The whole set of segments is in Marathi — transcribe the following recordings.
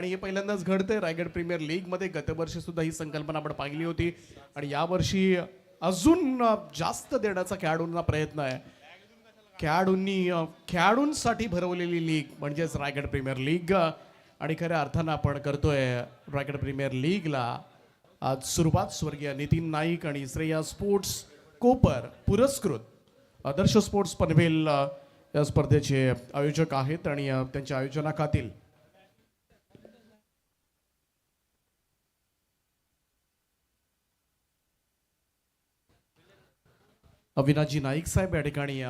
आणि हे पहिल्यांदाच घडतंय रायगड प्रीमियर लीग मध्ये. गतवर्षी सुद्धा ही संकल्पना आपण पाहिली होती आणि यावर्षी अजून जास्त देण्याचा खेळाडूंना प्रयत्न आहे. खेळाडूंसाठी भरवलेली लीग म्हणजेच रायगड प्रीमियर लीग आणि खऱ्या अर्थानं आपण करतोय रायगड प्रीमियर लीगला आज सुरुवात. स्वर्गीय नितीन नाईक आणि श्रेया स्पोर्ट्स कोपर पुरस्कृत आदर्श स्पोर्ट्स पनवेल या स्पर्धेचे आयोजक आहेत आणि त्यांच्या आयोजनाखातील अविनाजी नाईक साहेब या ठिकाणी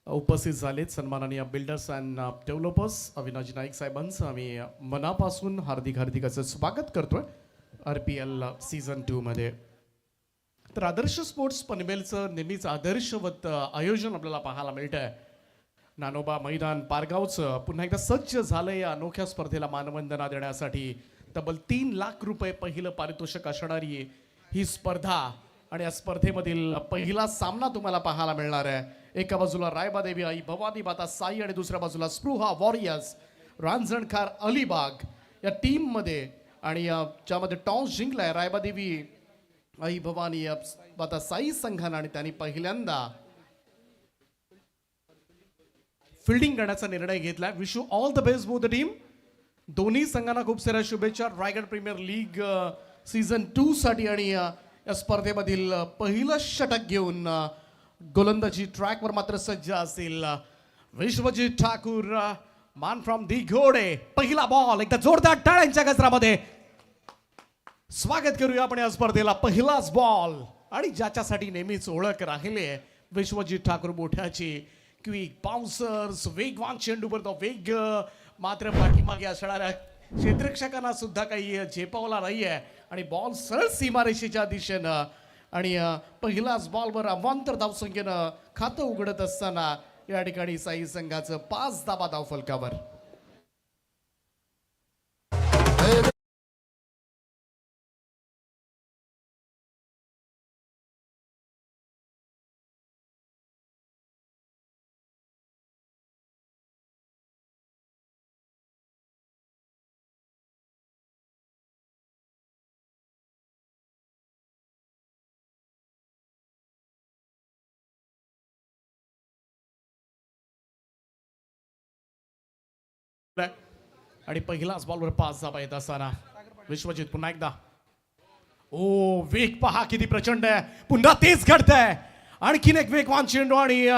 उपस्थित झालेत. सन्माननीय बिल्डर्स अँड डेव्हलपर्स अविनाजी नाईक साहेबांचं आम्ही मनापासून हार्दिक हार्दिक असं स्वागत करतोय RPL सीझन 2 मध्ये. तर आदर्श स्पोर्ट्स पनवेलचं नेहमीच आदर्शवत आयोजन आपल्याला पाहायला मिळतंय. नानोबा मैदान पारगावचं पुन्हा एकदा सज्ज झालंय या अनोख्या स्पर्धेला मानवंदना देण्यासाठी. तब्बल 3 लाख रुपये पहिलं पारितोषिक असणारी ही स्पर्धा आणि या स्पर्धेमधील पहिला सामना तुम्हाला पाहायला मिळणार आहे. एका बाजूला रायबादेवी आई भवानी माता साई आणि दुसऱ्या बाजूला स्पृहा वॉरियर्स रांजणखार अलिबाग या टीम मध्ये. आणि ज्यामध्ये टॉस जिंकलाय रायबादेवी आई भवानी माता साई संघानं आणि त्यांनी पहिल्यांदा फिल्डिंग करण्याचा निर्णय घेतलाय. Wish you all the best both the team. दोन्ही संघांना खूप साऱ्या शुभेच्छा रायगड प्रीमियर लीग सीझन 2 साठी. आणि या स्पर्धेमधील पहिलं षटक घेऊन गोलंदाजी ट्रॅकवर मात्र सज्ज असतील विश्वजित ठाकूर मान फ्रॉम दी घोडे. पहिला बॉल एकदा जोरदार टाळ्यांच्या गजरामध्ये स्वागत करूया आपण या स्पर्धेला. पहिलाच बॉल आणि ज्याच्यासाठी नेहमीच ओळख राहिली आहे विश्वजित ठाकूर मोठ्याची. क्विक बाउन्सर्स वेगवान चेंडूवर तो वेग मात्र पाठीमागे असणाऱ्या क्षेत्ररक्षकांना सुद्धा काही झेपावला नाहीये आणि बॉल सरळ सीमारेषेच्या दिशेनं. आणि पहिलाच बॉलवर अवांतर धावसंख्येनं खातं उघडत असताना या ठिकाणी साई संघाचं 5 धावा धावफलकावर. आणि पहिलाच बॉलवर 5 धावा येत असताना विश्वजित पुन्हा एकदा. ओ वेग पहा किती प्रचंड आहे. पुन्हा तेच घडतंय. आणखीन एक वेगवान चेंडू आणि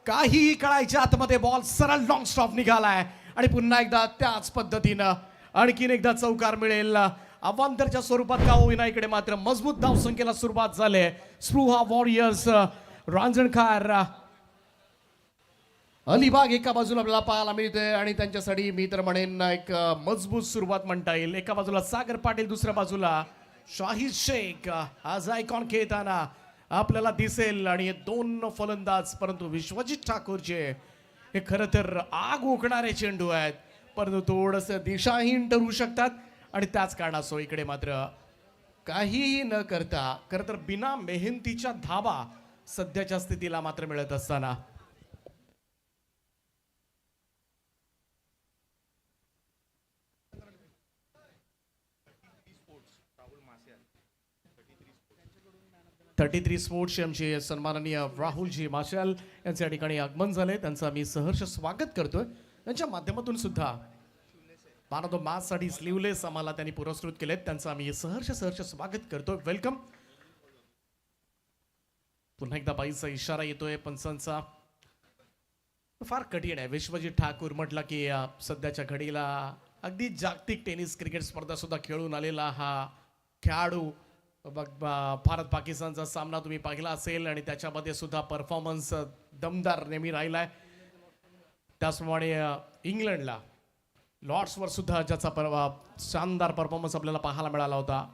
काही कळायच्या आतमध्ये बॉल सरळ लॉंग स्टॉप निघालाय आणि पुन्हा एकदा त्याच पद्धतीनं आणखीन एकदा चौकार मिळेल. अवांतरच्या स्वरूपात का होईना इकडे मात्र मजबूत धावसंख्येला सुरुवात झाली. स्पृहा वॉरियर्स रांजणखार अलिबाग एका बाजूला आपल्याला पाहायला मिळते आणि त्यांच्यासाठी मी तर म्हणेन एक मजबूत सुरुवात म्हणता येईल. एका बाजूला सागर पाटील दुसऱ्या बाजूला शाहिद शेख आज आयकॉन खेळताना आपल्याला दिसेल. आणि 2 फलंदाज परंतु विश्वजित ठाकूरचे हे खरं तर आग ओकणारे चेंडू आहेत परंतु थोडंसं दिशाहीन ठरू शकतात. आणि त्याच कारणास्तव इकडे मात्र काहीही न करता खरं तर बिना मेहनतीच्या धावा सध्याच्या स्थितीला मात्र मिळत असताना .33 स्पोर्ट्सचे आमचे सन्माननीय राहुलजी माशाल यांचे या ठिकाणी आगमन झाले. त्यांचं आम्ही सहर्ष स्वागत करतोय. त्यांच्या माध्यमातून सुद्धा मॅन ऑफ द मॅच साठी स्लीवलेस आम्हाला त्यांनी पुरस्कृत केलेत. त्यांचं आम्ही सहर्ष स्वागत करतोय. वेलकम. पुन्हा एकदा बाईचा इशारा येतोय पंचांचा. फार कठीण आहे. विश्वजित ठाकूर म्हटलं की सध्याच्या घडीला अगदी जागतिक टेनिस क्रिकेट स्पर्धा सुद्धा खेळून आलेला हा खेळाडू. भारत पाकिस्तानचा सामना तुम्ही पाहिला असेल आणि त्याच्यामध्ये सुद्धा परफॉर्मन्स दमदार नेहमी राहिलाय. त्याचप्रमाणे इंग्लंडला लॉर्ड्सवर सुद्धा ज्याचा शानदार परफॉर्मन्स आपल्याला पाहायला मिळाला होता.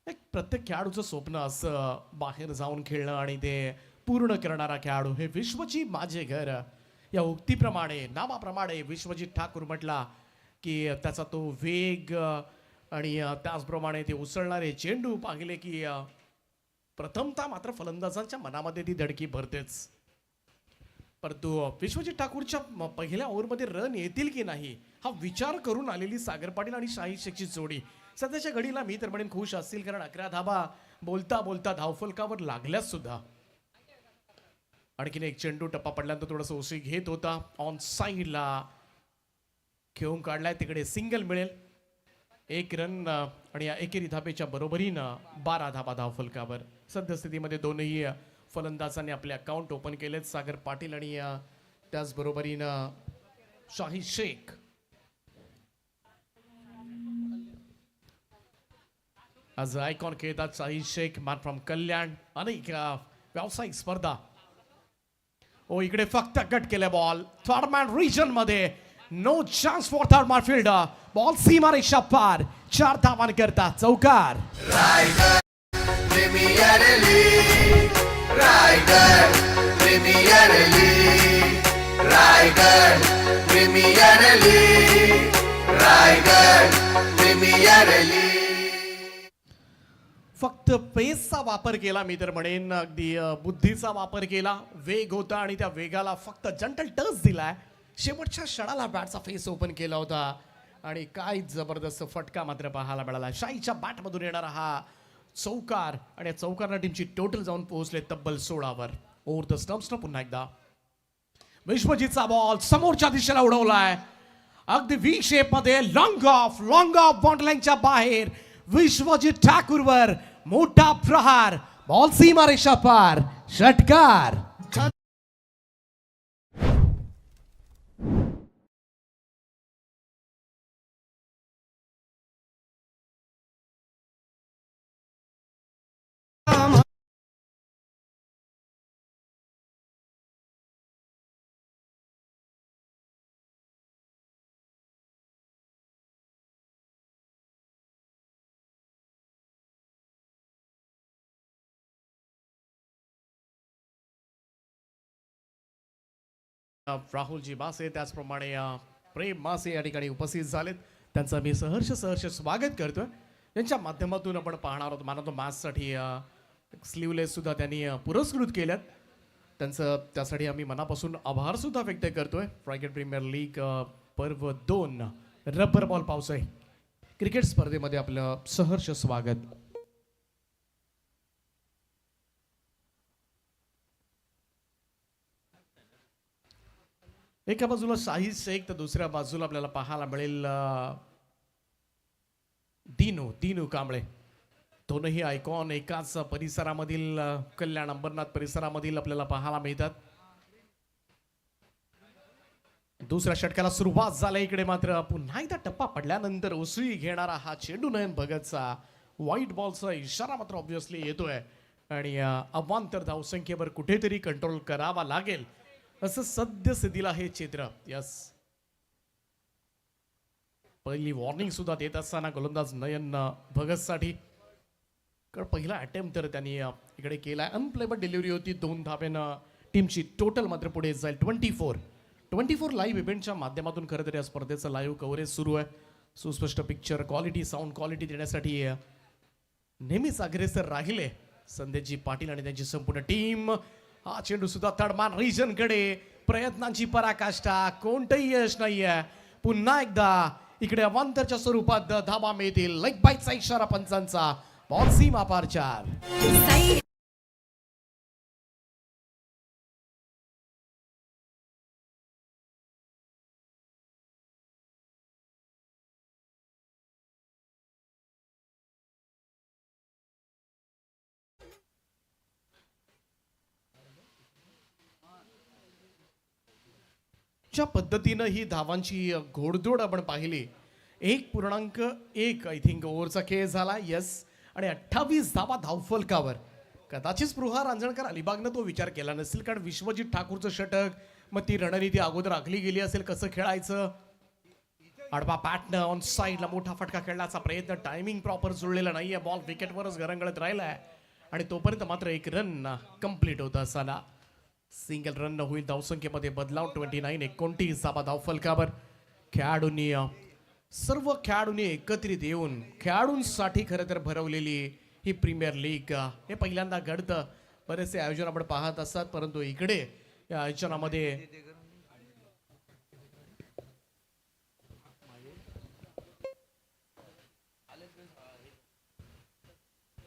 एक प्रत्येक खेळाडूचं स्वप्न असं बाहेर जाऊन खेळणं आणि ते पूर्ण करणारा खेळाडू. हे विश्वची माझे घर या उक्तीप्रमाणे नावाप्रमाणे विश्वजित ठाकूर म्हटला की त्याचा तो वेग आणि त्याचप्रमाणे ते उसळणारे चेंडू पाहिले की प्रथमतः मात्र फलंदाजांच्या मनामध्ये ती धडकी भरतेच. परंतु विश्वजित ठाकूरच्या पहिल्या ओव्हरमध्ये रन येतील की नाही हा विचार करून आलेली सागर पाटील आणि शाहीद शेखची जोडी सध्याच्या घडीला मी तर म्हणेन खुश असतील, कारण 11 धाबा बोलता बोलता धावफलकावर लागल्याच सुद्धा. आणखीन एक चेंडू टप्पा पडल्यानंतर थोडंसं ओसी घेत होता, ऑन साईडला खेळून काढलाय, तिकडे सिंगल मिळेल. 1 रन आणि या एकेरी धाबेच्या बरोबरीनं 12 धाबा धावफलकावर. सद्यस्थितीमध्ये दोनही फलंदाजांनी आपले अकाउंट ओपन केलेत, सागर पाटील आणि त्याचबरोबरीनं शाहीद शेख. आज आयकॉन खेळतात शाहीद शेख, मॅन फ्रॉम कल्याण. अनेक व्यावसायिक स्पर्धा. इकडे फक्त कट केले बॉल थर्ड मॅन रिजन मध्ये. No chance for third man fielder. Ball सीमारेषा पार. 4 धावांकरता चौकार. Raigad premier league, Raigad premier league, Raigad premier league. फक्त पेसचा वापर केला, मी तर म्हणेन अगदी बुद्धीचा वापर केला. वेग होता आणि त्या वेगाला फक्त जंटल टच दिलाय. शेवटच्या क्षणाला बॅटचा फेस ओपन केला होता आणि काय जबरदस्त फटका मात्र पाहायला मिळाला. शाहीच्या बॅटमधून येणारा हा चौकार आणि या चौकारला टीमची टोटल जाऊन पोहोचले तब्बल 16वर. ओव्हर द स्टंप्सनं पुन्हा एकदा विश्वजितचा बॉल समोरच्या दिशेला उडवलाय. अगदी व्ही शेप मध्ये लॉंग ऑफ बाउंड्रीलाईनच्या बाहेर. विश्वजित ठाकूरवर मोठा प्रहार. बॉल सीमारेषा पार. षटकार. राहुलजी मासे त्याचप्रमाणे प्रेम मासे या ठिकाणी उपस्थित झालेत. त्यांचं मी सहर्ष स्वागत करतोय. त्यांच्या माध्यमातून आपण पाहणार आहोत मॅन ऑफ द मॅचसाठी स्लीवलेस सुद्धा त्यांनी पुरस्कृत केल्यात. त्यांचं त्यासाठी आम्ही मनापासून आभार सुद्धा व्यक्त करतोय. रायगड प्रीमियर लीग पर्व 2 रबर बॉल पावसाळी क्रिकेट स्पर्धेमध्ये आपलं सहर्ष स्वागत. एका बाजूला शाहीद शेख तर दुसऱ्या बाजूला आपल्याला पाहायला मिळेल दिनू कांबळे. दोनही आयकॉन एकाच परिसरामधील कल्याण अंबरनाथ परिसरामधील आपल्याला पाहायला मिळतात. दुसऱ्या षटकाला सुरुवात झाली. इकडे मात्र पुन्हा एकदा टप्पा पडल्यानंतर उसळी घेणारा हा चेंडू नयन भगतचा व्हाईट बॉलचा इशारा मात्र ऑब्व्हियसली येतोय आणि अवांतर धावसंख्येवर कुठेतरी कंट्रोल करावा लागेल असं सद्यस्थितीला हे चित्र. यस, पहिली वॉर्निंग सुद्धा देत असताना गोलंदाज नयन भगतसाठी. कारण पहिला अटेम्प्ट तर त्यांनी इकडे केलाय. अनप्लेबल डिलिव्हरी होती. 2 धाब्यानं टीमची टोटल मात्र पुढे जाईल. 24 लाईव्ह इव्हेंटच्या माध्यमातून खरं तर या स्पर्धेचं लाईव्ह कव्हरेज सुरू आहे. सुस्पष्ट पिक्चर क्वालिटी, साऊंड क्वालिटी देण्यासाठी नेहमीच अग्रेसर राहिले संदेशजी पाटील आणि त्यांची संपूर्ण टीम. हा चेंडू सुद्धा थर्डमॅन रिजन कडे. प्रयत्नांची पराकाष्ठा, कोणतंही यश नाहीये. पुन्हा एकदा इकडे अवांतरच्या स्वरूपात धाबा मिळतील. लेग बाईटचा इशारा पंचांचा. बॉल सीमा पार 4. ज्या पद्धतीनं ही धावांची घोडदौड आपण पाहिली. 1.1 आय थिंक ओव्हरचा खेळ झाला. यस, आणि 28 धावा धावफलकावर. कदाचित स्पृहा रांजणकर अलिबागनं तो विचार केला नसेल, कारण विश्वजित ठाकूरचं षटक, मग ती रणनीती अगोदर आखली गेली असेल कसं खेळायचं. आडवा पॅटर्न ऑन साईडला मोठा फटका खेळण्याचा प्रयत्न. टायमिंग प्रॉपर जुळलेला नाहीये. बॉल विकेटवरच घरंगळत राहिलाय आणि तोपर्यंत मात्र 1 रन कंप्लीट होत असताना सिंगल रन होईल. धावसंख्येमध्ये बदलाव. 29 धावा धावफलकावर. खेळाडूंनी सर्व खेळाडूंनी एकत्रित येऊन खेळाडूंसाठी खरं तर भरवलेली ही प्रीमियर लीग हे पहिल्यांदा घडतं. बरेचसे आयोजन आपण पाहत असतात, परंतु इकडे या आयोजनामध्ये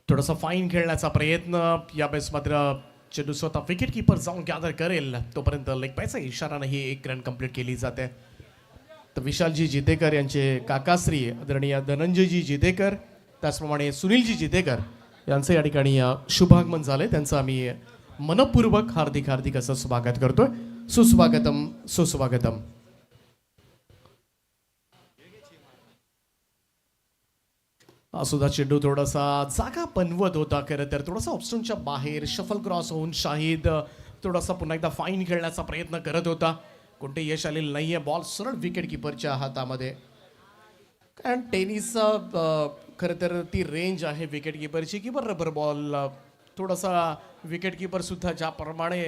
थोडासा फाईन खेळण्याचा प्रयत्न यावेळेस मात्र चेंडू स्वतः विकेट किपर जाऊन गॅदर करेल तोपर्यंत लेग पायचा इशारानं ही एक रन कंप्लीट केली जाते. तर विशालजी जितेकर यांचे काकाश्री आदरणीय धनंजयजी जितेकर त्याचप्रमाणे सुनीलजी जितेकर यांचं या ठिकाणी शुभागमन झाले. त्यांचं आम्ही मनपूर्वक हार्दिक हार्दिक असं स्वागत करतोय. सुस्वागतम सुस्वागतम. सुद्धा चेंडू थोडासा जागा बनवत होता खरं तर थोडासा ऑप्शनच्या बाहेर शफल क्रॉस होऊन शाहिद थोडासा पुन्हा एकदा फाईन खेळण्याचा प्रयत्न करत होता. कोणते यश आलेलं नाहीये. बॉल सरळ विकेट किपरच्या हातामध्ये. कारण टेनिस खरं तर ती रेंज आहे विकेट किपरची की रबर बॉल थोडासा विकेट किपर सुद्धा ज्याप्रमाणे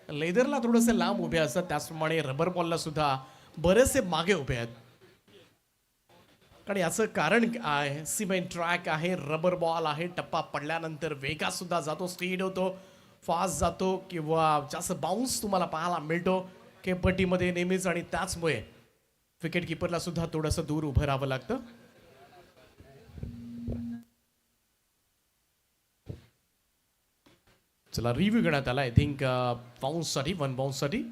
लेदरला थोडेसे लांब उभे असतात त्याचप्रमाणे रबर बॉलला सुद्धा बरेचसे मागे उभे आहेत. कारण याचं कारण आहे सिमेंट ट्रॅक आहे, रबर बॉल आहे, टप्पा पडल्यानंतर वेगात सुद्धा जातो, स्पीड होतो, फास्ट जातो किंवा जास्त बाउन्स तुम्हाला पाहायला मिळतो खेळपट्टीमध्ये नेहमीच. आणि त्याचमुळे विकेट किपरला सुद्धा थोडंसं दूर उभं राहावं लागतं. चला रिव्ह्यू करण्यात आला. आय थिंक बाउन्ससाठी 1 बाउन्ससाठी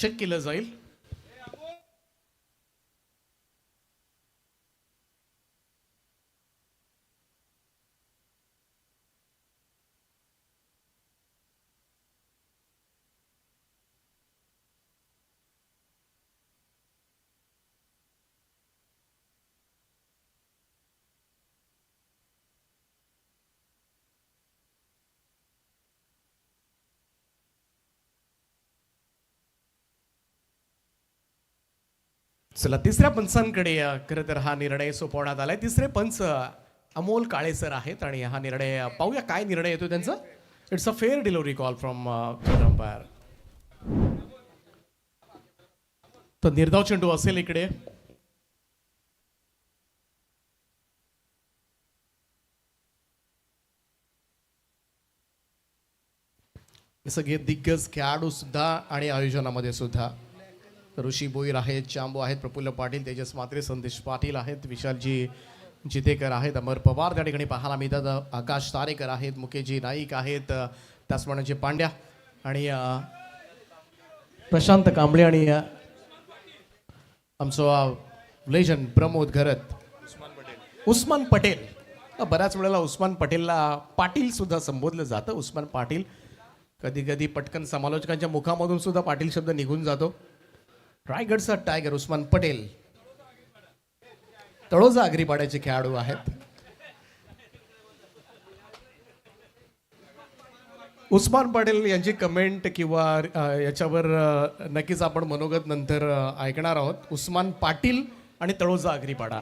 चेक केलं जाईल. चला तिसऱ्या पंचांकडे खरं तर हा निर्णय सोपवण्यात आलाय. तिसरे पंच अमोल काळे सर आहेत आणि हा निर्णय पाहूया काय निर्णय येतो त्यांचा. It's a fair delivery call from umpire. तर निर्धाव चेंडू असेल इकडे. सगळे दिग्गज खेळाडू सुद्धा आणि आयोजनामध्ये सुद्धा ऋषी बोईर आहेत, चांबू आहेत, प्रफुल्ल पाटील, तेजस म्हात्रे, संदेश पाटील आहेत, विशालजी जितेकर आहेत, अमर पवार त्या ठिकाणी पाहायला मिळतात, आकाश तारेकर आहेत, मुकेशजी नाईक आहेत, त्याचप्रमाणे पांड्या आणि प्रशांत कांबळे आणि आमचं लेजंड प्रमोद घरत, उस्मान पटेल. बऱ्याच वेळेला उस्मान पटेलला पाटील सुद्धा संबोधलं जातं. उस्मान पाटील कधी कधी पटकन समालोचकांच्या मुखामधून सुद्धा पाटील शब्द निघून जातो. रायगडचा टायगर उस्मान पटेल तळोजा आगरीपाड्याचे खेळाडू आहेत. उस्मान पटेल यांची कमेंट किंवा याच्यावर नक्कीच आपण मनोगत नंतर ऐकणार आहोत. उस्मान पाटील आणि तळोजा आगरीपाडा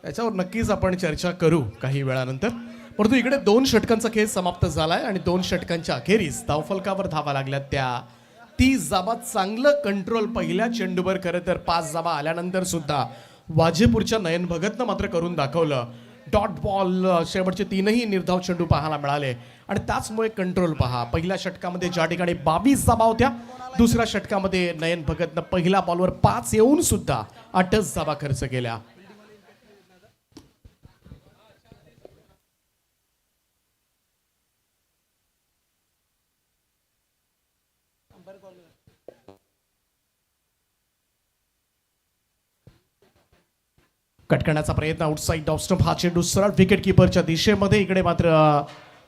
याच्यावर नक्कीच आपण चर्चा करू काही वेळानंतर. परंतु इकडे 2 षटकांचा खेळ समाप्त झालाय आणि 2 षटकांच्या अखेरीस धावफलकावर धावा लागल्या त्या 30 धावा. चांगलं कंट्रोल पहिल्या चेंडूवर खरं तर 5 धावा आल्यानंतर सुद्धा वाजेपूरच्या नयन भगतनं मात्र करून दाखवलं. डॉट बॉल शेवटचे 3ही निर्धाव चेंडू पाहायला मिळाले आणि त्याचमुळे कंट्रोल पहा. पहिल्या षटकामध्ये ज्या ठिकाणी 22 धावा होत्या, दुसऱ्या षटकामध्ये नयन भगतनं पहिल्या बॉलवर 5 येऊन सुद्धा 8च धावा खर्च केल्या. कट करण्याचा प्रयत्न आउटसाइड ऑफ स्टंप. हा चेंडू सरळ विकेट किपरच्या दिशेमध्ये. इकडे मात्र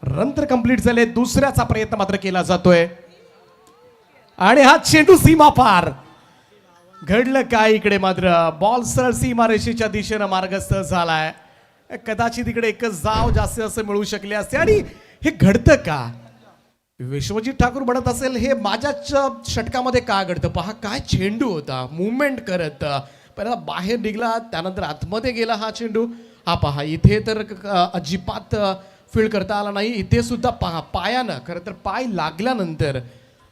रन तर कंप्लीट झाले. दुसऱ्याचा प्रयत्न मात्र केला जातोय आणि हा चेंडू सीमा पार. घडलं काय इकडे मात्र बॉल सरळ सीमारेषेच्या दिशेनं मार्गस्थ झालाय. कदाचित इकडे एकच धाव जास्त मिळू शकले असते. आणि हे घडतं का? विश्वजित ठाकूर म्हणत असेल हे माझ्याच षटकामध्ये का घडतं. पहा काय चेंडू होता, मुवमेंट करत पहिला बाहेर निघाला, त्यानंतर आतमध्ये गेला हा चेंडू. हा पहा इथे तर अजिबात फील्ड करता आला नाही. इथे सुद्धा पहा पायानं खरं तर पाय लागल्यानंतर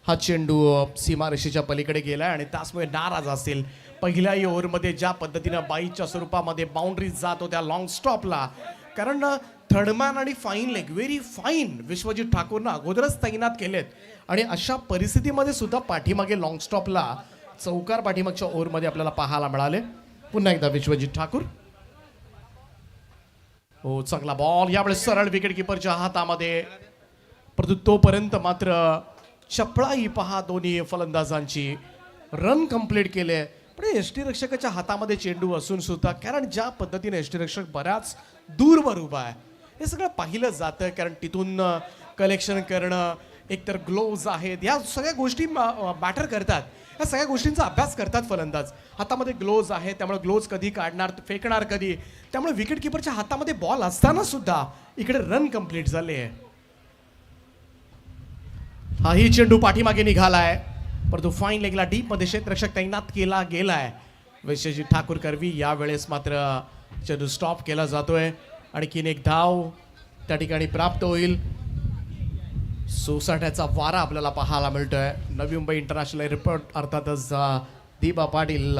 हा चेंडू सीमारेषेच्या पलीकडे गेला आणि त्याचमुळे नाराज असेल. पहिल्याही ओव्हरमध्ये ज्या पद्धतीनं बाईच्या स्वरूपामध्ये बाउंड्रीज जात होत्या लॉंग स्टॉपला, कारण थर्डमॅन आणि fine leg very fine Vishwajit ठाकूरनं अगोदरच तैनात केलेत आणि अशा परिस्थितीमध्ये सुद्धा पाठीमागे लॉंग स्टॉपला चौकार पाठीमागच्या ओव्हरमध्ये आपल्याला पाहायला मिळाले. पुन्हा एकदा विश्वजित ठाकूर. हो चांगला बॉल यावेळेस सरळ विकेट किपरच्या हातामध्ये, परंतु तोपर्यंत मात्र चपळाई पहा दोन्ही फलंदाजांची. रन कंप्लीट केले पण यष्टीरक्षकाच्या हातामध्ये चेंडू असून सुद्धा, कारण ज्या पद्धतीने यष्टीरक्षक बऱ्याच दूरवर उभा आहे हे सगळं पाहिलं जातं. कारण तिथून कलेक्शन करणं, एकतर ग्लोव्ज आहेत, या सगळ्या गोष्टी मॅटर करतात. या सगळ्या गोष्टींचा अभ्यास करतात फलंदाज. हातामध्ये ग्लोव्ज आहे त्यामुळे ग्लोव्ज कधी काढणार, फेकणार कधी, त्यामुळे विकेट किपरच्या हातामध्ये बॉल असताना सुद्धा इकडे रन कंप्लीट झाले. हाही चेंडू पाठीमागे निघालाय, परंतु फाईन लेगला डीप मध्ये क्षेत्ररक्षक तैनात केला गेलाय. विश्वजित ठाकूर करवी यावेळेस मात्र चेंडू स्टॉप केला जातोय. आणखीन एक धाव त्या ठिकाणी प्राप्त होईल. सोसाट्याचा वारा आपल्याला पाहायला मिळतोय. नवी मुंबई इंटरनॅशनल एअरपोर्ट अर्थातच दिबा पाटील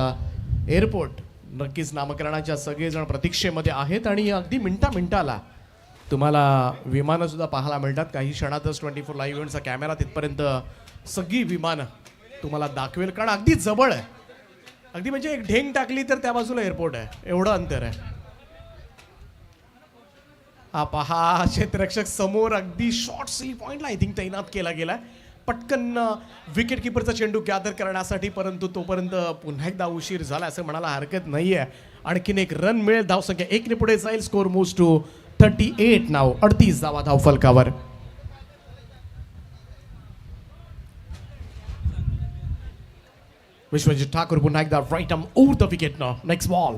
एअरपोर्ट नक्कीच नामकरणाच्या सगळेजण प्रतीक्षेमध्ये आहेत आणि अगदी मिनिटाला तुम्हाला विमानं सुद्धा पाहायला मिळतात. काही क्षणातच 24 लाईव्ह इव्हेंटचा कॅमेरा तिथपर्यंत सगळी विमानं तुम्हाला दाखवेल, कारण अगदी जवळ आहे. अगदी म्हणजे एक ढेंग टाकली तर त्या बाजूला एअरपोर्ट आहे, एवढं अंतर आहे. हा पहा क्षेत्ररक्षक समोर अगदी शॉर्ट स्लीप पॉइंटला आय थिंक तैनात केला गेलाय पटकन विकेट किपरचा चेंडू गॅदर करण्यासाठी, परंतु तोपर्यंत पुन्हा एकदा उशीर झाला असं म्हणायला हरकत नाहीये. आणखीन एक रन मिळेल, धावसंख्या 1 ने पुढे जाईल. स्कोर मूव्स टू 38 नाव. 38 धावा धाव फलकावर. विश्वजित ठाकूर पुन्हा एकदा right arm over the wicket न. Next ball.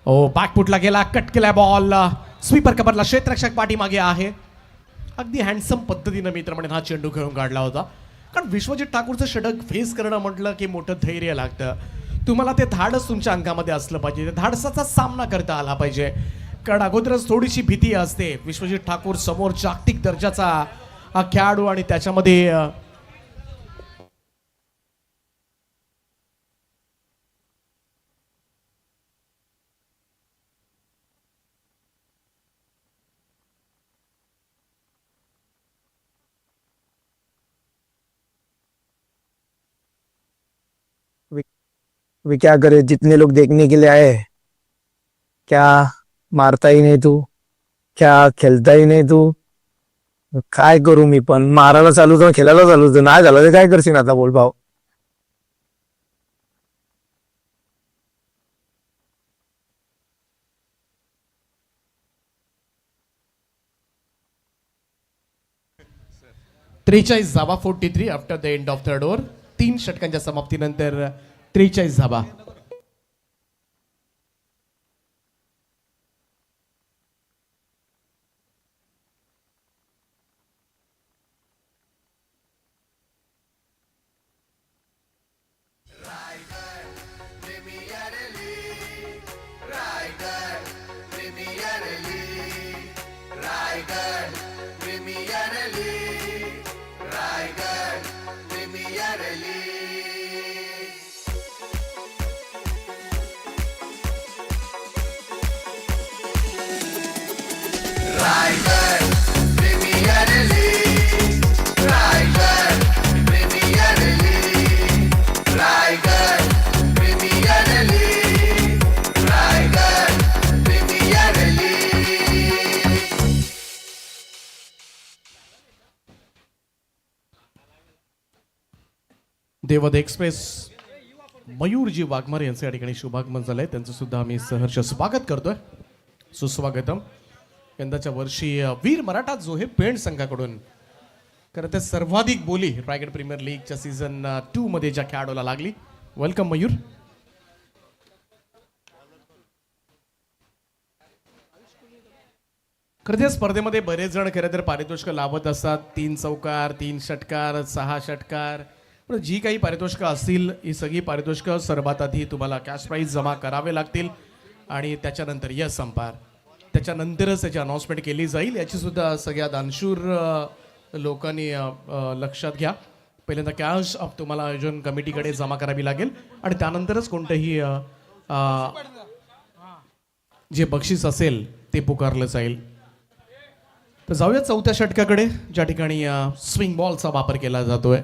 ओ बॅकफुटला गेला, कट केला बॉल. स्वीपर कव्हरला क्षेत्ररक्षक पाठीमागे आहे. अगदी हँडसम पद्धतीनं मित्रमंडळी हा चेंडू खेळून काढला होता. कारण विश्वजित ठाकूरचं षटक फेस करणं म्हटलं की मोठं धैर्य लागतं. तुम्हाला ते धाडस तुमच्या अंगामध्ये असलं पाहिजे, त्या धाडसाचा सामना करता आला पाहिजे. कारण अगोदरच थोडीशी भीती असते. विश्वजित ठाकूर समोर जागतिक दर्जाचा हा खेळाडू आणि त्याच्यामध्ये वे क्या करे, जितने लोग देखने के लिए आए, क्या मारता ही नाही तू, क्या खेळता ही नाही तू. काय करू मी, पण मारायला चालू होतं, खेळायला चालू होतं, नाही झालं तर काय करशील आता बोल भाऊ. त्रेचाळीस धावा 43 after the end of third over. 3 षटकांच्या समाप्तीनंतर 43 धावा. Premier league, Raigad premier league, Raigad premier league, Raigad premier league. Raigad premier league, Raigad premier league, Raigad premier league, Raigad premier league. Devad express Mayurji Waghmare यांचं या ठिकाणी शुभागमन झालंय. त्यांचं सुद्धा आम्ही सहर्ष स्वागत करतोय. सुस्वागतम. यंदाच्या वर्षी वीर मराठा जोहे पेण संघाकडून खरं तर सर्वाधिक बोली रायगड प्रीमियर लीगच्या सीझन 2 मध्ये ज्या खेळाडूला लागली. वेलकम मयूर. खरं त्या स्पर्धेमध्ये बरेच जण खरं तर पारितोषिकं लावत असतात. 3 चौकार, 3 षटकार, 6 षटकार. पण जी काही पारितोषिकं असतील ही सगळी पारितोषिकं सर्वात आधी तुम्हाला कॅश प्राईज जमा करावे लागतील आणि त्याच्यानंतर यस अंपायर, त्याच्यानंतरच त्याची अनाउन्समेंट केली जाईल. याची सुद्धा सगळ्या दानशूर लोकांनी लक्षात घ्या. पहिल्यांदा कॅश तुम्हाला आयोजन कमिटीकडे जमा करावी लागेल आणि त्यानंतरच कोणतंही जे बक्षीस असेल ते पुकारलं जाईल. तर जाऊया चौथ्या षटकाकडे, ज्या ठिकाणी स्विंग बॉलचा वापर केला जातोय.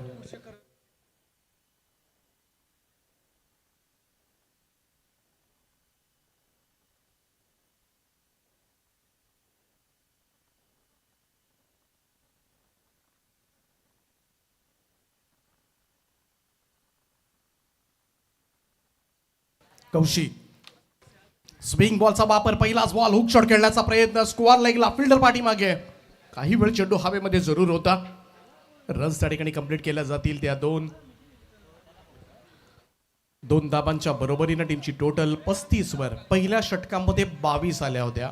कौशिक स्विंग बॉलचा वापर, पहिलाच बॉल हुक शॉट खेळण्याचा प्रयत्न, स्कोअर लेगला फिल्डर पाठीमागे. काही वेळ चेंडू हवेमध्ये जरूर होता. रन्स त्या ठिकाणी कंप्लीट केल्या जातील. त्या दोन धाबांच्या बरोबरीनं टीमची टोटल 35 वर पहिल्या षटकामध्ये 22 आल्या होत्या.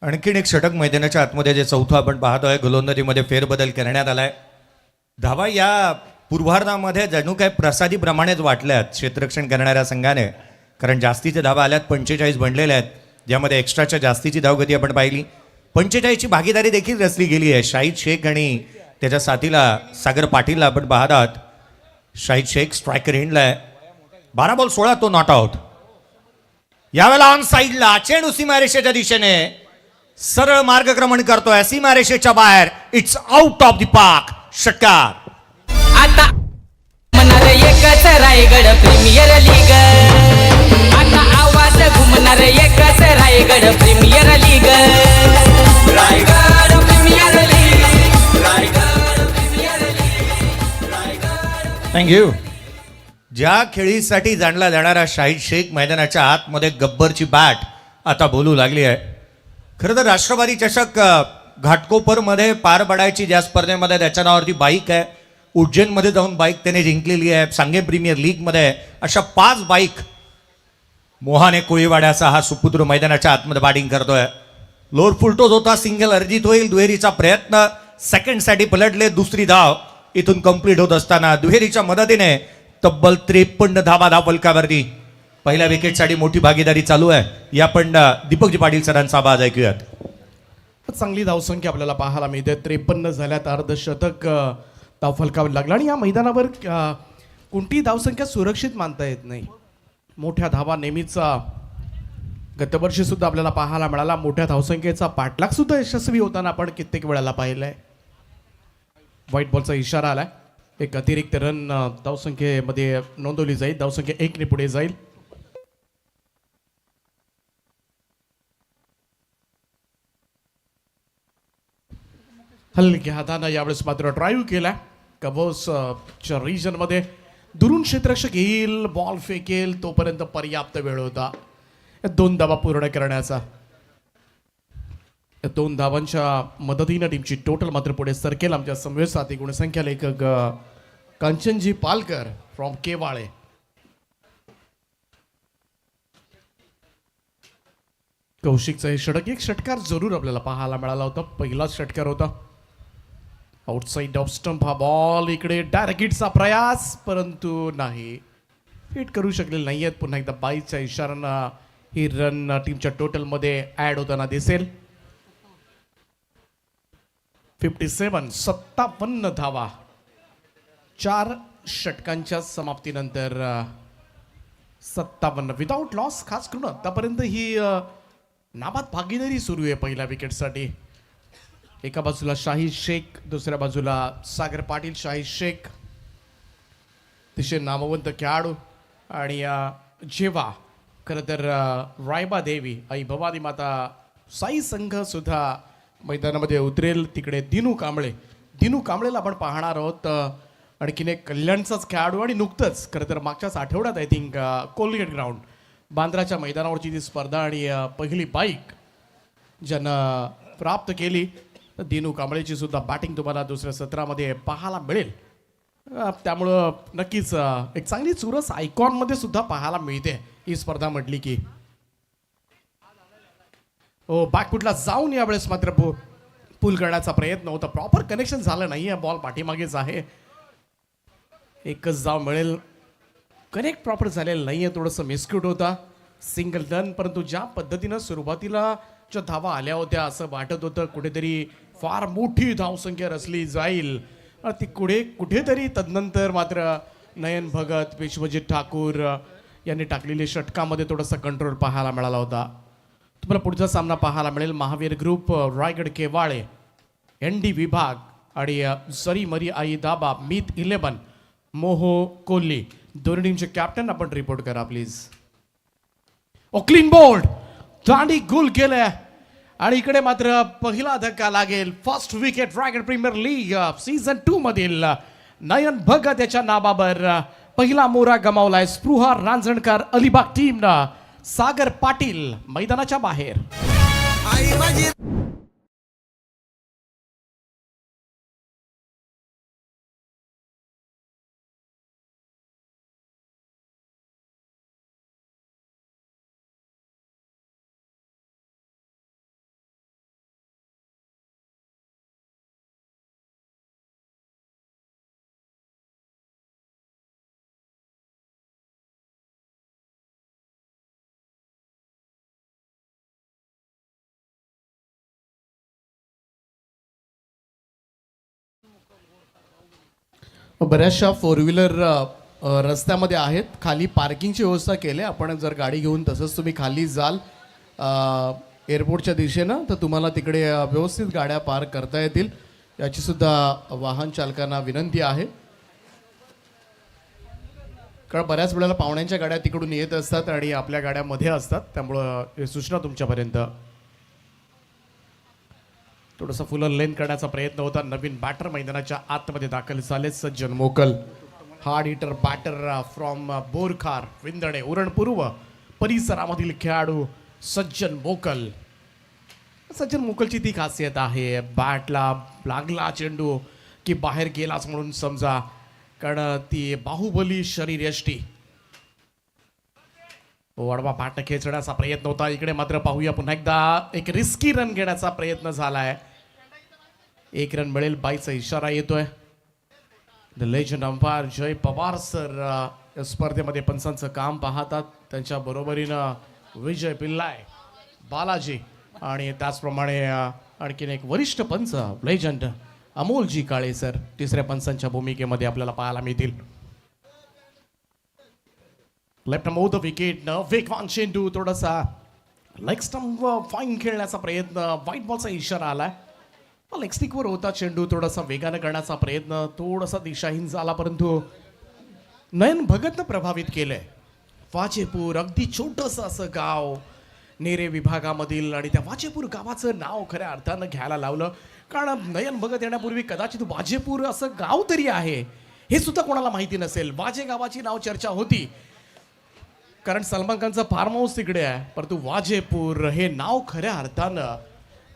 आणखीन एक षटक मैदानाच्या आतमध्ये जे चौथं आपण पाहतोय, गोलंदाजीमध्ये फेरबदल करण्यात आलाय. धावा या पूर्वार्धामध्ये जणू काय प्रसादीप्रमाणेच वाटल्यात क्षेत्ररक्षण करणाऱ्या संघाने, कारण जास्तीचे धावा आल्यात, 45 बनलेल्या आहेत, ज्यामध्ये एक्स्ट्राच्या जास्तीची धावगती आपण पाहिली. 45ची भागीदारी देखील रचली गेली आहे. शाहिद शेख आणि त्याच्या साथीला सागर पाटीलला आपण पाहत आहात. शाहिद शेख स्ट्रायकर हिंडलाय, 12 बॉल 16 तो नॉट आउट. यावेळेला ऑन साईडला चेंडू सीमारेषेच्या दिशेने सरळ मार्गक्रमण करतोय, सीमारेषेच्या बाहेर. It's out of the park. षटकार. आता म्हणणार एकच रायगड प्रीमियर लीग. आता आवाज घुमणार एकच Raigad premier league. Raigad premier league. Raigad premier league. Thank you. ज्या खेळीसाठी जाणला जाणारा शाहिद शेख मैदानाच्या आतमध्ये गब्बरची बॅट आता बोलू लागली आहे. खरं तर राष्ट्रवादी चषक घाटकोपरमध्ये पार पडायची ज्या स्पर्धेमध्ये त्याच्या नावावरती बाईक आहे. उज्जैनमध्ये जाऊन बाईक त्याने जिंकलेली आहे. सांगे प्रीमियर लीगमध्ये अशा 5 बाईक मोहाने कोळीवाड्याचा हा सुपुत्र मैदानाच्या आतमध्ये बॅटिंग करतोय. लोअर फुलटोज होता, सिंगल अर्जित होईल. दुहेरीचा प्रयत्न, सेकंडसाठी पलटले. दुसरी धाव इथून कंप्लीट होत असताना दुहेरीच्या मदतीने तब्बल 53 धावा धावफलकावरती. पहिल्या विकेटसाठी मोठी भागीदारी चालू आहे. या पण दीपकजी पाटील सरांचा आवाज ऐकूयात. चांगली धावसंख्या आपल्याला पाहायला मिळते. 53 झाल्यात, अर्धशतक धावफलकावर लागला. आणि या मैदानावर कोणतीही धावसंख्या सुरक्षित मानता येत नाही. मोठ्या धावा नेहमीचा गतवर्षी सुद्धा आपल्याला पाहायला मिळाला. मोठ्या धावसंख्येचा पाठलाग सुद्धा यशस्वी होताना आपण कित्येक वेळाला पाहिलंय. व्हाईट बॉलचा इशारा आलाय. एक अतिरिक्त रन धावसंख्येमध्ये नोंदवली जाईल. धावसंख्या 1 ने पुढे जाईल. हलक्या हातानं यावेळेस मात्र ड्राईव्ह केला. कव्हर्सच्या रिजनमध्ये दुरून क्षेत्ररक्षक येईल, बॉल फेकेल, तोपर्यंत पर्याप्त वेळ होता 2 धावा पूर्ण करण्याचा. 2 धावांच्या मदतीनं टीमची टोटल मात्र पुढे सरकेल. आमच्या समवेत साथी गुणसंख्या लेखक कांचनजी पालकर फ्रॉम केवाळे. कौशिकचं हे षटक, एक षटकार जरूर आपल्याला पाहायला मिळाला होता. पहिलाच षटकार होता. आउटसाइड ऑफ स्टंप हा बॉल, इकडे डायरेक्ट हिटचा प्रयास, परंतु नाही, हिट करू शकलेले नाही आहेत. पुन्हा एकदा बाईच्या इशाऱ्यानं ही रन टीमच्या टोटलमध्ये ऍड होताना दिसेल. 57 धावा 4 षटकांच्या समाप्तीनंतर 57 विदाउट लॉस. खास करून आतापर्यंत ही नाबाद भागीदारी सुरू आहे पहिल्या विकेटसाठी. एका बाजूला शाहिद शेख, दुसऱ्या बाजूला सागर पाटील. शाहिद शेख अतिशय नामवंत खेळाडू. आणि जेव्हा खरं तर रायबा देवी आई भवानी माता साई संघ सुद्धा मैदानामध्ये उतरेल, तिकडे दिनू कांबळेला आपण पाहणार आहोत. आणखीन एक कल्याणचाच खेळाडू. आणि नुकतंच खरं तर मागच्याच आठवड्यात आय थिंक कोलगेट ग्राउंड बांद्राच्या मैदानावरची ती स्पर्धा आणि पहिली बाईक ज्यानं प्राप्त केली. दिनू कांबळेची सुद्धा बॅटिंग तुम्हाला दुसऱ्या सत्रामध्ये पाहायला मिळेल. त्यामुळं नक्कीच एक चांगली चुरस आयकॉनमध्ये सुद्धा पाहायला मिळते ही स्पर्धा म्हटली की. हो, बॅकफुटला जाऊन यावेळेस मात्र पूल करण्याचा प्रयत्न होता. प्रॉपर कनेक्शन झालं नाही आहे. बॉल पाठीमागेच आहे. एकच धाव मिळेल. कनेक्ट प्रॉपर झालेलं नाही आहे, थोडंसं मिस्क्यूट होता सिंगल रन. परंतु ज्या पद्धतीनं सुरुवातीला ज्या धावा आल्या होत्या असं वाटत होतं कुठेतरी फार मोठी धावसंख्या रचली जाईल, ती कुठेतरी तदनंतर मात्र नयन भगत, विश्वजित ठाकूर यांनी टाकलेल्या षटकामध्ये थोडासा कंट्रोल पाहायला मिळाला होता. तुम्हाला पुढचा सामना पाहायला मिळेल महावीर ग्रुप रायगड केवाळे, ND विभाग आणि सरी मरी आई दाबा मीत 11 मोहो कोल्ली. दोन्ही टीमचे कॅप्टन आपण रिपोर्ट करा प्लीज. क्लीन बोल्ड दांडी गुल केलंय आणि इकडे मात्र पहिला धक्का लागेल. First wicket Raigad premier league season 2 मधील नयन भगत याच्या नावावर पहिला मोरा गमावलाय. स्पृहा रांजणकर अलिबाग टीमनं. सागर पाटील मैदानाच्या बाहेर. बऱ्याचशा फोर व्हीलर रस्त्यामध्ये आहेत. खाली पार्किंगची व्यवस्था केली आहे. आपण जर गाडी घेऊन तसंच तुम्ही खाली जाल एअरपोर्टच्या दिशेनं तर तुम्हाला तिकडे व्यवस्थित गाड्या पार्क करता येतील. याची सुद्धा वाहन चालकांना विनंती आहे, कारण बऱ्याच वेळेला पाहुण्यांच्या गाड्या तिकडून येत असतात आणि आपल्या गाड्यामध्ये असतात. त्यामुळं हे सूचना तुमच्यापर्यंत. थोडंसं फुलं लेन करण्याचा प्रयत्न होता. नवीन बॅटर मैदानाच्या आतमध्ये दाखल झाले. Sajjan Mokal hard hitter batter from Borkhar Vindane Uran पूर्व परिसरामधील खेळाडू सज्जन मोकल. सज्जन मोकलची ती खासियत आहे, बॅटला लागला चेंडू की बाहेर गेलाच म्हणून समजा, कारण ती बाहुबली शरीर यष्टी. वडवा बॅट खेचण्याचा प्रयत्न होता. इकडे मात्र पाहूया पुन्हा एकदा एक रिस्की रन घेण्याचा प्रयत्न झालाय. 1 रन मिळेल बाईचा इशारा येतोय. The legend umpire Jay Pawar sir या स्पर्धेमध्ये पंचांचं काम पाहतात. त्यांच्या बरोबरीनं विजय पिल्लाय, बालाजी आणि त्याचप्रमाणे आणखीन एक वरिष्ठ पंच लेजंड अमोलजी काळे सर तिसऱ्या पंचांच्या भूमिकेमध्ये आपल्याला पाहायला मिळतील. लेफ्ट मोद विकेट न वेगवान चेंडू, थोडासा लेग स्टंप फाईन खेळण्याचा प्रयत्न, व्हाईट बॉलचा इशारा आलाय. लेग स्टिकवर होता चेंडू, थोडासा वेगानं करण्याचा प्रयत्न, थोडासा दिशाहीन झाला, परंतु नयन भगतनं प्रभावित केलंय. वाचेपूर अगदी छोटंसं असं गाव नेरे विभागामधील, आणि त्या वाचेपूर गावाचं नाव खऱ्या अर्थानं घ्यायला लावलं, कारण नयन भगत येण्यापूर्वी कदाचित वाजेपूर असं गाव तरी आहे हे सुद्धा कोणाला माहिती नसेल. वाजे गावाची नाव चर्चा होती कारण सलमान खानचं फार्म हाऊस तिकडे आहे, परंतु वाजेपूर हे नाव खऱ्या अर्थानं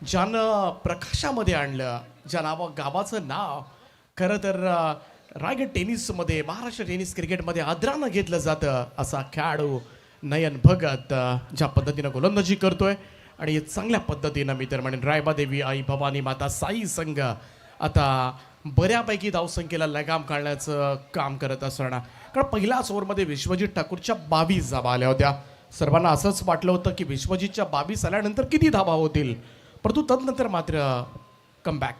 ज्यानं प्रकाशामध्ये आणलं, ज्या गावाचं नाव खरं तर रायगड टेनिसमध्ये, महाराष्ट्र टेनिस क्रिकेटमध्ये आदरानं घेतलं जातं, असा खेळाडू नयन भगत ज्या पद्धतीनं गोलंदाजी करतोय आणि चांगल्या पद्धतीनं मी तर म्हणेन रायबादेवी आई भवानी माता साई संघ आता बऱ्यापैकी धावसंख्येला लगाम काढण्याचं काम करत असताना, कारण पहिल्याच ओव्हरमध्ये विश्वजित ठाकूरच्या 22 धावा आल्या होत्या. सर्वांना असंच वाटलं होतं की विश्वजितच्या 22 आल्यानंतर किती धावा होतील, परंतु तदनंतर मात्र कमबॅक.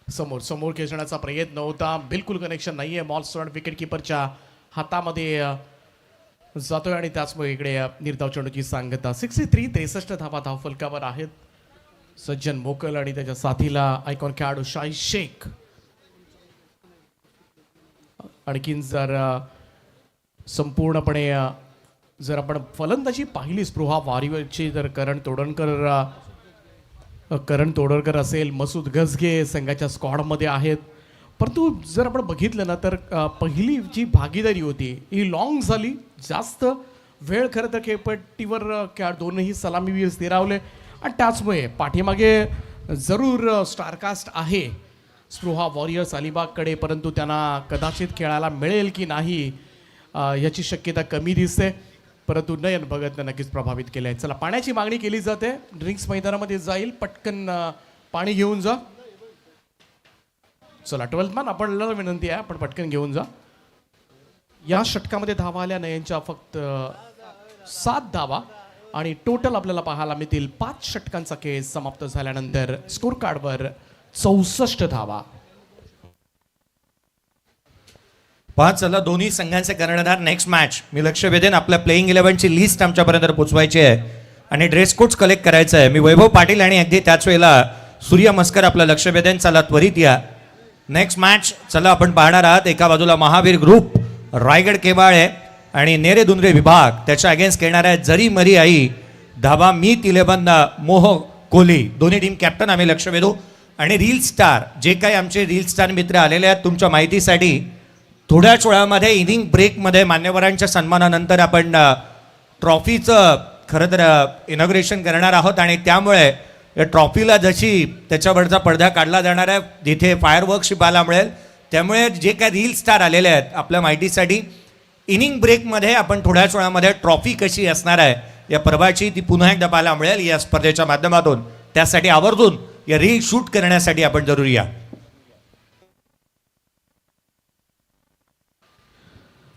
समोर समोर खेचण्याचा प्रयत्न होता, बिलकुल कनेक्शन नाहीये. मॉलस्टॉन विकेट किपरच्या हातामध्ये जातोय आणि त्याचमुळे इकडे निर्धाव चेंडूची सांगता. 63 धावा धावफलकावर आहेत. सज्जन मोकल आणि त्याच्या साथीला आयकॉन खेळाडू शाही शेख. आणखीन जर संपूर्णपणे जर आपण फलंदाजी पाहिली स्पृहा वॉरियरची, जर करण तोडरकर असेल, मसूद गजगे संघाच्या स्क्वॉडमध्ये आहेत, परंतु जर आपण बघितलं ना तर पहिली जी भागीदारी होती ही लॉंग झाली. जास्त वेळ खरं तर खेळपट्टीवर दोनही सलामीवीर स्थिरावले आणि त्याचमुळे पाठीमागे जरूर स्टारकास्ट आहे स्पृहा वॉरियर्स अलिबागकडे, परंतु त्यांना कदाचित खेळायला मिळेल की नाही याची शक्यता कमी दिसते. परंतु नयन भगतनं नक्कीच प्रभावित केलं आहे. चला, पाण्याची मागणी केली जाते. ड्रिंक्स मैदानामध्ये जाईल, पटकन पाणी घेऊन जा. चला 12th मॅन, आपल्याला विनंती आहे आपण पटकन घेऊन जा. या षटकामध्ये धावा आल्या नयनच्या फक्त 7 धावा आणि टोटल आपल्याला पाहायला मिळतील 5 षटकांचा खेळ समाप्त झाल्यानंतर स्कोर कार्डवर 64 धावा. 5 चला दोन्ही संघांचे कर्णधार नेक्स्ट मॅच. मी लक्ष वेधेन आपल्या प्लेइंग 11ची लिस्ट आमच्यापर्यंत पोहोचवायची आहे आणि ड्रेस कोड्स कलेक्ट करायचं आहे. मी वैभव पाटील आणि अगदी त्याच वेळेला सूर्य मस्कर आपलं लक्ष वेधेन. चला त्वरित या. नेक्स्ट मॅच चला आपण पाहणार आहात. एका बाजूला महावीर ग्रुप रायगड केबाळे आणि नेरे दुंद्रे विभाग त्याच्या अगेन्स्ट खेळणार आहे जरी मरी आई धाबा मी तिलेबंद मोह कोहली. दोन्ही टीम कॅप्टन आम्ही लक्ष वेधू आणि रील स्टार जे काही आमचे रील स्टार मित्र आलेले आहेत तुमच्या माहितीसाठी थोड्याच वेळामध्ये इनिंग ब्रेकमध्ये मान्यवरांच्या सन्मानानंतर आपण ट्रॉफीचं खरं तर इनॉग्रेशन करणार आहोत आणि त्यामुळे या ट्रॉफीला जशी त्याच्यावरचा पडदा काढला जाणार आहे जिथे फायरवर्क्स पाहायला मिळेल त्यामुळे जे काही रील स्टार आलेले आहेत आपल्या माहितीसाठी इनिंग ब्रेकमध्ये आपण थोड्याच वेळामध्ये ट्रॉफी कशी असणार आहे या पर्वाची ती पुन्हा एकदा पाहायला मिळेल या स्पर्धेच्या माध्यमातून. त्यासाठी आवर्जून या रील शूट करण्यासाठी आपण जरूर या.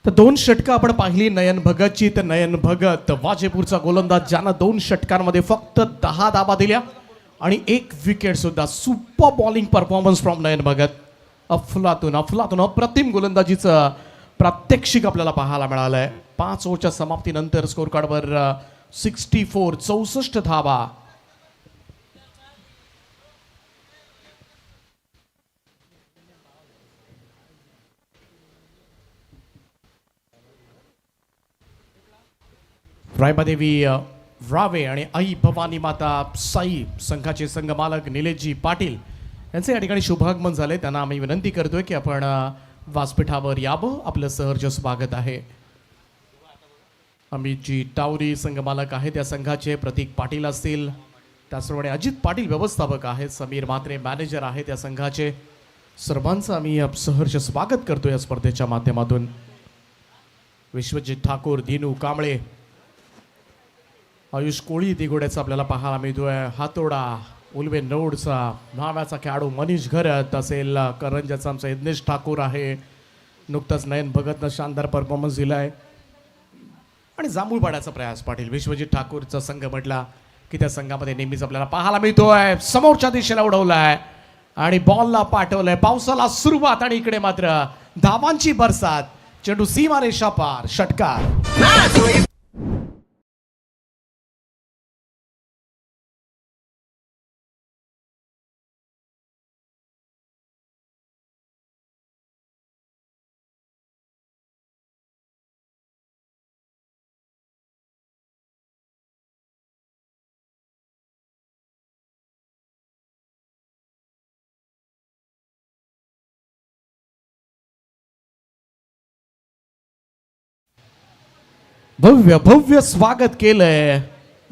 तर 2 षटकं आपण पाहिली नयन भगतची. तर नयन भगत वाजेपूरचा गोलंदाज ज्यानं 2 षटकांमध्ये फक्त 10 धावा दिल्या आणि 1 विकेट सुद्धा. सुपर बॉलिंग परफॉर्मन्स फ्रॉम नयन भगत. अफलातून अप्रतिम गोलंदाजीचं प्रात्यक्षिक आपल्याला पाहायला मिळालं आहे. 5 ओव्हरच्या समाप्तीनंतर स्कोर कार्डवर 64 धावा. रायबादेवी रावे आणि आई भवानी माता साई संघाचे संघमालक निलेशजी पाटील यांचे या ठिकाणी शुभागमन झाले. त्यांना आम्ही विनंती करतोय की आपण व्यासपीठावर यावं. आपलं सहर्ष स्वागत आहे. अमितजी टावरी संघमालक आहेत या संघाचे. प्रतीक पाटील असतील त्याचप्रमाणे अजित पाटील व्यवस्थापक आहेत. समीर म्हात्रे मॅनेजर आहेत या संघाचे. सर्वांचं आम्ही सहर्ष स्वागत करतो या स्पर्धेच्या माध्यमातून. विश्वजित ठाकूर दिनू कांबळे आयुष कोळी दिघोड्याचा आपल्याला पाहायला मिळतोय. हातोडा उल्वे नोडचा नावाचा खेळाडू मनीष घरत असेल. करंजाचा आमचा यज्ञेश ठाकूर आहे. नुकताच नयन भगतनं शानदार परफॉर्मन्स दिलाय आणि जांभूळपाड्याचा प्रयास पाटील. विश्वजित ठाकूरचा संघ म्हटला की त्या संघामध्ये नेहमीच आपल्याला पाहायला मिळतोय. समोरच्या दिशेला उडवलाय आणि बॉलला पाठवलंय. पावसाला सुरुवात आणि इकडे मात्र धावांची बरसात. चेंडू सीमारेषा पार. षटकार. भव्य भव्य स्वागत केलंय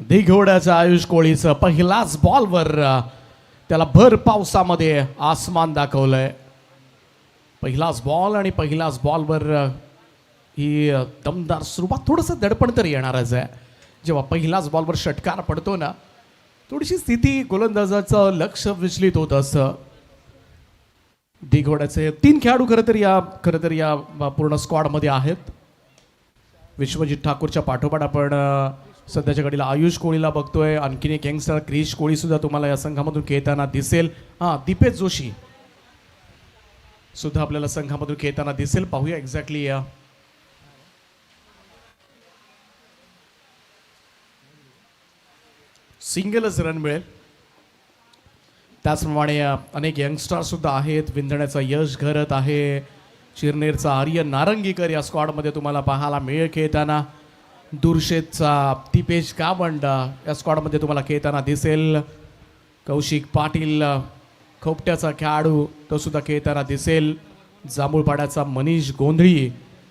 दिघोड्याच्या आयुष कोळीचं. पहिलाच बॉलवर त्याला भर पावसामध्ये आसमान दाखवलंय. पहिलाच बॉल आणि पहिलाच बॉलवर ही दमदार सुरुवात. थोडंसं दडपण तर येणारच आहे. जेव्हा पहिलाच बॉलवर षटकार पडतो ना थोडीशी स्थिती गोलंदाजाचं लक्ष विचलित होत असतं. दिघोड्याचे 3 खेळाडू खरं तर या पूर्ण स्क्वॉडमध्ये आहेत. विश्वजित ठाकूरच्या पाठोपाठ आपण सध्याच्या घडीला आयुष कोळीला बघतोय. आणखीन एक यंगस्टर क्रिश कोळी सुद्धा तुम्हाला या संघामधून खेळताना दिसेल. दीपेश जोशी सुद्धा आपल्याला संघामधून खेळताना दिसेल. पाहूया एक्झॅक्टली सिंगलच रन मिळेल. त्याचप्रमाणे अनेक यंगस्टर सुद्धा आहेत. विंधण्याचा यश घरत आहे. चिरनेरचा आर्यन नारंगीकर या स्क्वॉडमध्ये तुम्हाला पाहायला मिळेल खेळताना. दुर्शेतचा दीपेश गावंड या स्क्वॉडमध्ये तुम्हाला खेळताना दिसेल. कौशिक पाटील खोपट्याचा खेळाडू तो सुद्धा खेळताना दिसेल. जांभूळपाड्याचा मनीष गोंधळी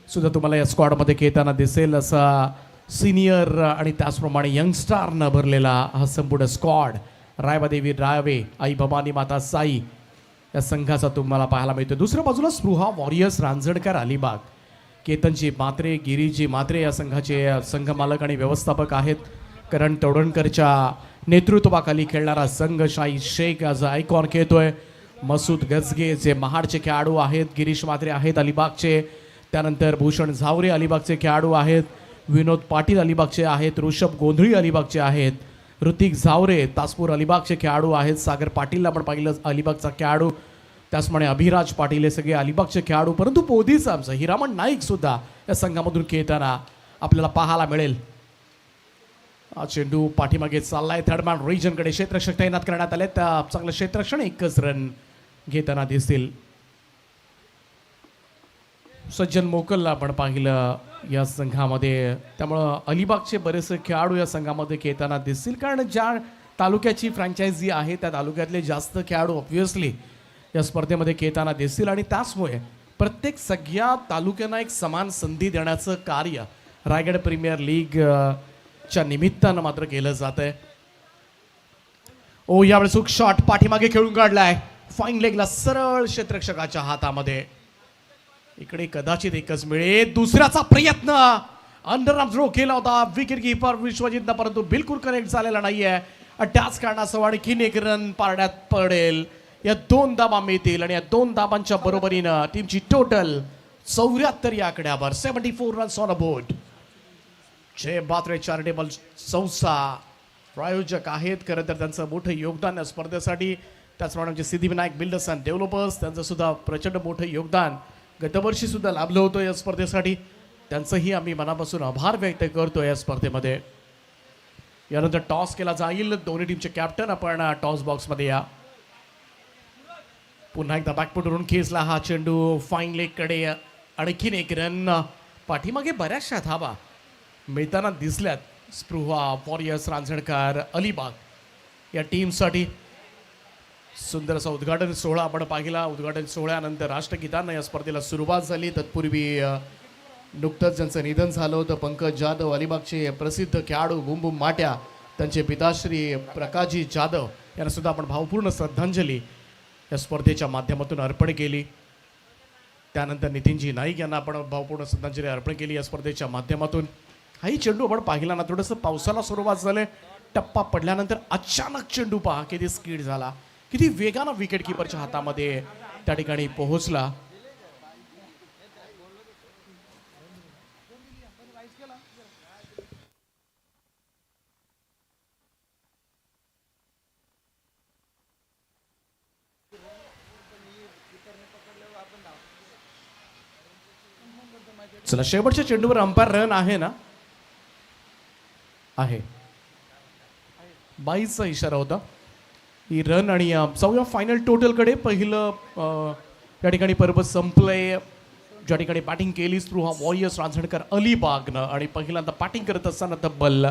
सुद्धा तुम्हाला या स्क्वॉडमध्ये खेळताना दिसेल. असा सिनियर आणि त्याचप्रमाणे यंगस्टारनं भरलेला हा संपूर्ण स्क्वॉड रायबादेवी रावे आई भवानी माता साई या संघाचा तुम्हाला पाहायला मिळतो. दुसऱ्या बाजूला स्पृहा वॉरियर्स रांजणकर अलिबाग. केतनजी मात्रे गिरीजी मात्रे या संघाचे संघमालक आणि व्यवस्थापक आहेत. करण तोडणकरच्या नेतृत्वाखाली खेळणारा संघ शाही शेख ॲज आयकॉन खेळतोय. मसूद गजगे जे महाडचे खेळाडू आहेत. गिरीश मात्रे आहेत अलिबागचे. त्यानंतर भूषण झावरे अलिबागचे खेळाडू आहेत, विनोद पाटील अलिबागचे आहेत, ऋषभ गोंधळी अलिबागचे आहेत, ऋतिक झावरे तासपूर अलिबागचे खेळाडू आहेत, सागर पाटील आपण पाहिलं अलिबागचा खेळाडू, त्याचप्रमाणे अभिराज पाटील हे सगळे अलिबागचे खेळाडू. परंतु पोधीचं आमचं हिरामण नाईक सुद्धा या संघामधून खेळताना आपल्याला पाहायला मिळेल. हा चेंडू पाठीमागे चाललाय थर्डमॅन रिजनकडे, क्षेत्ररक्षक तैनात करण्यात आले. त्या चांगलं क्षेत्ररक्षण, एकच रन घेताना दिसतील. सज्जन मोकलला आपण पाहिलं या संघामध्ये, त्यामुळं अलिबागचे बरेचसे खेळाडू या संघामध्ये खेळताना दिसतील. कारण ज्या तालुक्याची फ्रँचायझी आहे त्या तालुक्यातले जास्त खेळाडू ऑब्व्हियसली या स्पर्धेमध्ये खेळताना दिसतील आणि त्याचमुळे प्रत्येक सगळ्या तालुक्यांना एक समान संधी देण्याचं कार्य रायगड प्रीमियर लीग च्या निमित्तानं मात्र केलं जात आहे. ओ यावेळेस हुक शॉट पाठीमागे खेळून काढलाय, फाईन लेगला सरळ क्षेत्ररक्षकाच्या हातामध्ये. इकडे कदाचित एकच मिळेल, दुसऱ्याचा प्रयत्न अंडरआर्म थ्रो केला होता विकेट कीपर विश्वजितनं, परंतु बिलकुल कनेक्ट झालेला नाहीये. टॅच करण्यासह आणखीन एक रन पारड्यात पडेल. या 2 धाबा मिळतील आणि या 2 धाबांच्या बरोबरीनं टीमची टोटल 74 या आकड्यावर 74 runs on a board. Jay Batre charitable संस्था प्रायोजक आहेत. खरं तर त्यांचं मोठं योगदान या स्पर्धेसाठी, त्याचप्रमाणे आमचे सिद्धिविनायक बिल्डर्स अँड डेव्हलपर्स त्यांचं सुद्धा प्रचंड मोठं योगदान गतवर्षी सुद्धा लाभलं होतं या स्पर्धेसाठी. त्यांचंही आम्ही मनापासून आभार व्यक्त करतो या स्पर्धेमध्ये. यानंतर टॉस केला जाईल. दोन्ही टीमचे कॅप्टन आपण टॉस बॉक्समध्ये या. पुन्हा एकदा बॅकफुटवरून खेचला हा चेंडू फाईन लेगकडे, आणखीन एक रन. पाठीमागे बऱ्याचशा धाबा मिळताना दिसल्यात स्पृहा वॉरियर्स रांजणकर अलिबाग या टीमसाठी. सुंदर असा उद्घाटन सोहळा आपण पाहिला. उद्घाटन सोहळ्यानंतर राष्ट्रगीतांना या स्पर्धेला सुरुवात झाली. तत्पूर्वी नुकतंच ज्यांचं निधन झालं होतं पंकज जाधव, अलिबागचे प्रसिद्ध खेळाडू बुमबुम माट्या, त्यांचे पिताश्री प्रकाशजी जाधव यांना सुद्धा आपण भावपूर्ण श्रद्धांजली या स्पर्धेच्या माध्यमातून अर्पण केली. त्यानंतर नितीनजी नाईक यांना आपण भावपूर्ण श्रद्धांजली अर्पण केली या स्पर्धेच्या माध्यमातून. हाही चेंडू आपण पाहिला ना, थोडंसं पावसाला सुरुवात झाली, टप्पा पडल्यानंतर अचानक चेंडू पहा किती स्पीड झाला, किती वेगानं विकेट किपरच्या हातामध्ये त्या ठिकाणी पोहोचला. चला, शेवटच्या चेंडूवर अंपायर रन आहे ना, आहे 22चा इशारा होता. ही रन आणि जाऊया फायनल टोटलकडे. पहिलं या ठिकाणी पर्व संपलंय. ज्या ठिकाणी बॅटिंग केली स्पृहा वॉरियर्स रांजणकर अलिबागनं आणि पहिल्यांदा बॅटिंग करत असताना तब्बल